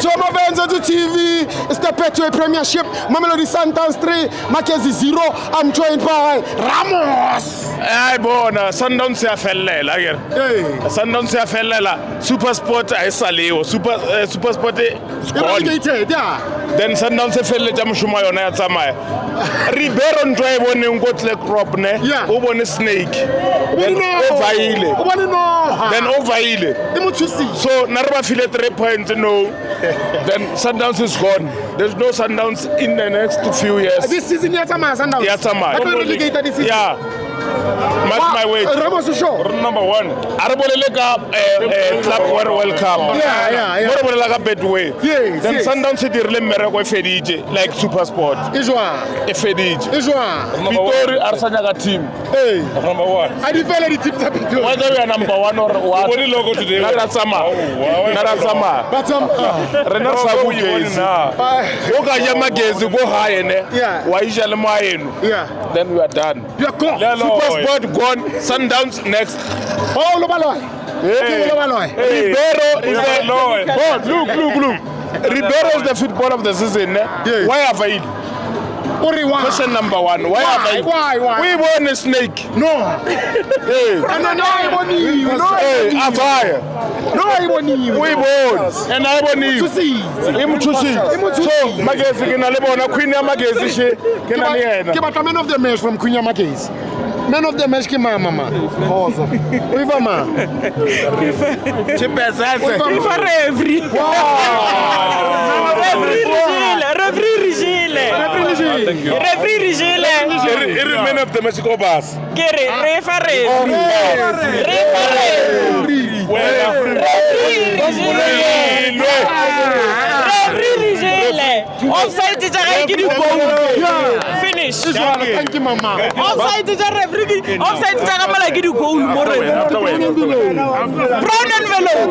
Mtoma Venzo to TV. It's the Betway Premiership. Mamelodi Sundowns 3. Mackenzie 0. I'm joined by Ramos. Ay bona Sundowns ya fellela ke. Sundowns ya fellela. SuperSport ayisaliwo. SuperSport Relegated, yeah. Then Sundowns e felle ja mshuma yona ya tsamaya. Ribeiro ntwa e bone ngotle crop ne. O bone snake. Then overile. O bone no. Then overile. So Narva file 3 points no. Then Sundowns is gone. There's no Sundowns in the next few years. This season Yatsama Sundowns. Yatsama. Relegated this season. Yeah. My way. Ramos show. Number 1. Arabolelega Club World Cup. Yeah. Arabolelega Betway. Yes. Then Sundowns dirle mmereko efedije like SuperSport. Ijwa. Efedije. Ijwa. Pitori Arsenal team. Hey. Number 1. I defend the team that Pitori. Whether we are number 1 or what? What logo today? Naratsama. Renard Sabu Gezi. Oka Yamagezi go high ne. Waisha le moyenu. Then we are done. You are gone. SuperSport gone. Sundowns next. Oh, Lobaloi. Ribeiro is the Lord. Look. Ribeiro is the football of the season. Why have I? Question number 1. Why have I? Why? We won a snake. No. We won. And I won you. So, Magezi kina lebona Queen ya Magezi she kina niena. Kibata man of the match from Queen ya Magezi. Man of the match ki mama. Hoza. Uiva ma. Chipezase. Uiva Refri. Refri Rigile. Man of the match go bas. Kere Refri. Offside tijara ikidi goal. Finish. Thank you mama. Offside tijara refri. Offside tijara mala ikidi goal more. Brown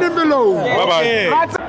envelope. Bye bye.